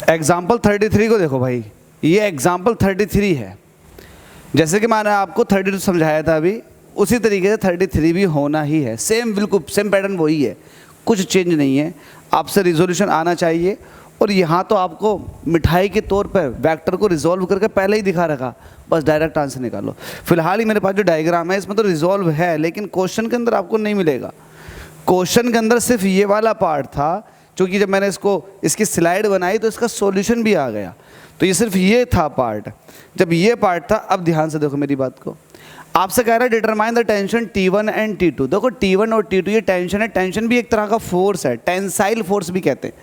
Example 33 को देखो भाई, ये एग्जाम्पल 33 है। जैसे कि मैंने आपको 32 समझाया था अभी, उसी तरीके से 33 भी होना ही है। सेम, बिल्कुल सेम पैटर्न वही है, कुछ चेंज नहीं है। आपसे रिजोल्यूशन आना चाहिए। और यहाँ तो आपको मिठाई के तौर पर वेक्टर को रिजॉल्व करके पहले ही दिखा रखा, बस डायरेक्ट आंसर निकालो। फिलहाल ही मेरे पास जो डायग्राम है इसमें तो रिजॉल्व है, लेकिन क्वेश्चन के अंदर आपको नहीं मिलेगा। क्वेश्चन के अंदर सिर्फ ये वाला पार्ट था, क्योंकि जब मैंने इसकी स्लाइड बनाई तो इसका सॉल्यूशन भी आ गया। तो ये सिर्फ ये था पार्ट। जब ये पार्ट था, अब ध्यान से देखो मेरी बात को। आपसे कह रहा है determine the tension T1 and T2। देखो T1 और T2 ये टेंशन है। टेंशन भी एक तरह का फोर्स है, टेंसाइल फोर्स भी कहते हैं।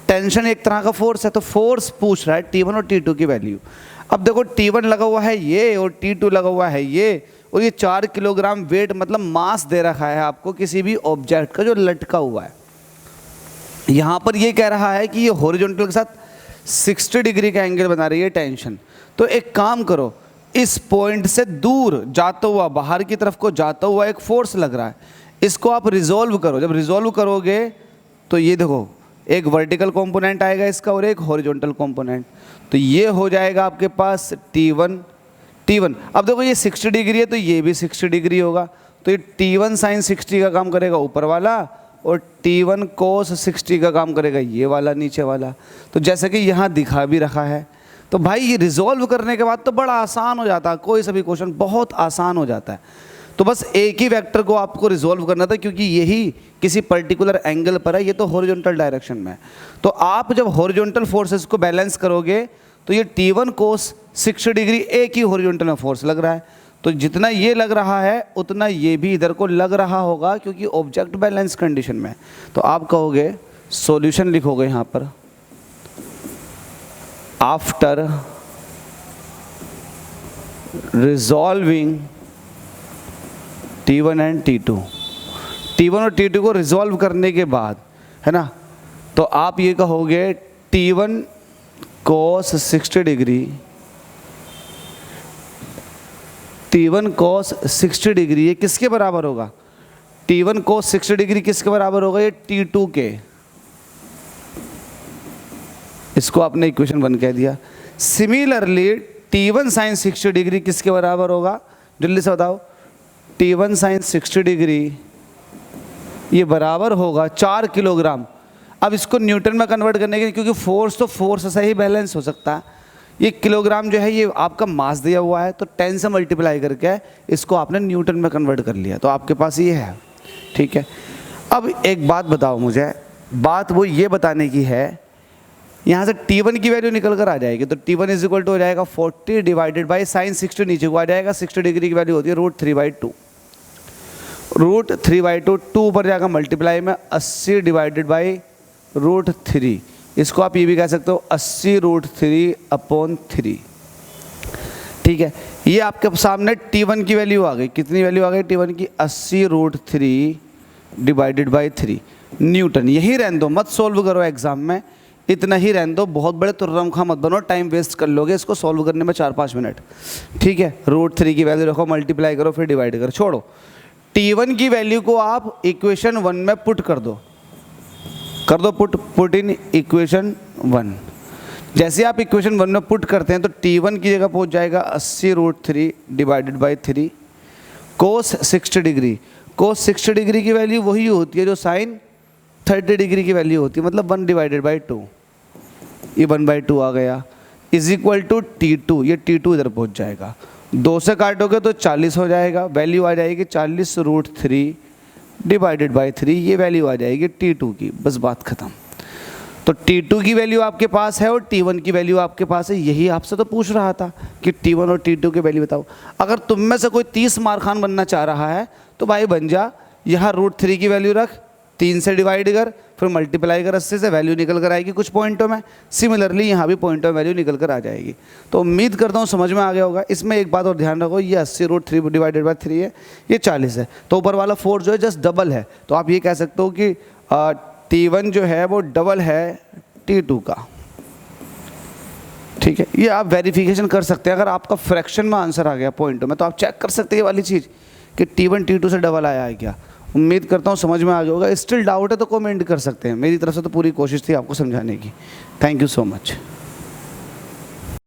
टेंशन एक तरह का फोर्स है, तो फोर्स पूछ रहा है T1 और T2 की वैल्यू। अब देखो T1 लगा हुआ है ये और T2 लगा हुआ है ये, और ये 4 किलोग्राम वेट मतलब मास दे रखा है आपको किसी भी ऑब्जेक्ट का जो लटका हुआ है। यहाँ पर ये कह रहा है कि ये हॉरिजॉन्टल के साथ 60 डिग्री का एंगल बना रही है टेंशन। तो एक काम करो, इस पॉइंट से दूर जाता हुआ, बाहर की तरफ को जाता हुआ एक फोर्स लग रहा है, इसको आप रिजॉल्व करो। जब रिजॉल्व करोगे तो ये देखो, एक वर्टिकल कंपोनेंट आएगा इसका और एक हॉरिजॉन्टल कंपोनेंट। तो ये हो जाएगा आपके पास T1। अब देखो ये 60 डिग्री है तो ये भी 60 डिग्री होगा। तो ये T1 साइन 60 का काम करेगा ऊपर वाला, और T1 कोस 60 का काम करेगा ये वाला नीचे वाला। तो जैसे कि यहाँ दिखा भी रखा है। तो भाई ये रिजॉल्व करने के बाद तो बड़ा आसान हो जाता है, कोई सा भी क्वेश्चन बहुत आसान हो जाता है। तो बस एक ही वेक्टर को आपको रिजॉल्व करना था, क्योंकि यही किसी पर्टिकुलर एंगल पर है, ये तो हॉरिजॉन्टल डायरेक्शन में है। तो आप जब हॉरिजॉन्टल फोर्सेस को बैलेंस करोगे तो ये T1 कोस 60 डिग्री एक ही हॉरिजॉन्टल में फोर्स लग रहा है। तो जितना ये लग रहा है उतना ये भी इधर को लग रहा होगा, क्योंकि ऑब्जेक्ट बैलेंस कंडीशन में। तो आप कहोगे, सॉल्यूशन लिखोगे यहाँ पर, after resolving T1 and T2 और T2 को रिजॉल्व करने के बाद, है ना, तो आप ये कहोगे T1 cos 60 degree, T1 cos 60 degree ये किसके बराबर होगा? T1 cos 60 डिग्री किसके बराबर होगा? ये T2 के। इसको आपने इक्वेशन 1 कह दिया। सिमिलरली T1 sin 60 डिग्री किसके बराबर होगा? जल्दी से बताओ। T1 sin 60 डिग्री ये बराबर होगा 4 किलोग्राम। अब इसको न्यूटन में कन्वर्ट करने के, क्योंकि फोर्स तो फोर्स से ही बैलेंस हो सकता है। ये किलोग्राम जो है ये आपका मास दिया हुआ है, तो 10 से मल्टीप्लाई करके इसको आपने न्यूटन में कन्वर्ट कर लिया, तो आपके पास ये है। ठीक है, अब एक बात बताओ मुझे, बात वो ये बताने की है, यहाँ से T1 की वैल्यू निकल कर आ जाएगी। तो T1 इज इक्वल टू हो जाएगा 40 डिवाइडेड बाई साइन 60, नीचे को आ जाएगा। 60 डिग्री की वैल्यू होती है √3/2। √3/2 2 ऊपर जाएगा मल्टीप्लाई में 80 डिवाइडेड बाई √3। इसको आप ये भी कह सकते हो 80√3/3। ठीक है, ये आपके सामने T1 की वैल्यू आ गई। कितनी वैल्यू आ गई T1 की? 80√3 डिवाइडेड बाई 3 न्यूटन। यही रहने दो, मत सोल्व करो एग्जाम में, इतना ही रहने दो। बहुत बड़े तुर्रमखा मत बनो, टाइम वेस्ट कर लोगे इसको सॉल्व करने में 4-5 मिनट। ठीक है, √3 की वैल्यू रखो, मल्टीप्लाई करो, फिर डिवाइड करो, छोड़ो। T1 की वैल्यू को आप इक्वेशन 1 में पुट कर दो पुट इन इक्वेशन 1। जैसे आप इक्वेशन 1 में पुट करते हैं तो T1 की जगह पहुंच जाएगा 80√3 divided by 3 cos 60 degree. Cos 60 degree की वैल्यू वही होती है जो साइन 30 डिग्री की वैल्यू होती है, मतलब 1 डिवाइडेड बाई 2। ये 1/2 आ गया, इज इक्वल टू T2। ये T2 इधर पहुंच जाएगा, 2 से काटोगे तो 40 हो जाएगा। वैल्यू आ जाएगी 40√3 डिवाइडेड बाई 3। ये वैल्यू आ जाएगी T2 की, बस बात खत्म। तो T2 की वैल्यू आपके पास है और T1 की वैल्यू आपके पास है। यही आपसे तो पूछ रहा था कि T1 और T2 की वैल्यू बताओ। अगर तुम में से कोई 30 मार खान बनना चाह रहा है तो भाई बन जा, यहाँ √3 की वैल्यू रख, 3 से डिवाइड कर, फिर मल्टीप्लाई कर 80 से, वैल्यू निकल कर आएगी कुछ पॉइंटों में। सिमिलरली यहाँ भी पॉइंटों में वैल्यू निकल कर आ जाएगी। तो उम्मीद करता हूँ समझ में आ गया होगा। इसमें एक बात और ध्यान रखो, ये 80√3 डिवाइडेड बाई 3 है, ये 40 है। तो ऊपर वाला फोर्स जो है जस्ट डबल है। तो आप ये कह सकते हो कि T1 जो है वो डबल है T2 का। ठीक है, ये आप वेरिफिकेशन कर सकते हैं। अगर आपका फ्रैक्शन में आंसर आ गया पॉइंटों में तो आप चेक कर सकते हैं ये वाली चीज़ कि T1 T2 से डबल आया है क्या। उम्मीद करता हूँ समझ में आ गया होगा। स्टिल डाउट है तो कमेंट कर सकते हैं, मेरी तरफ से तो पूरी कोशिश थी आपको समझाने की। Thank you so much.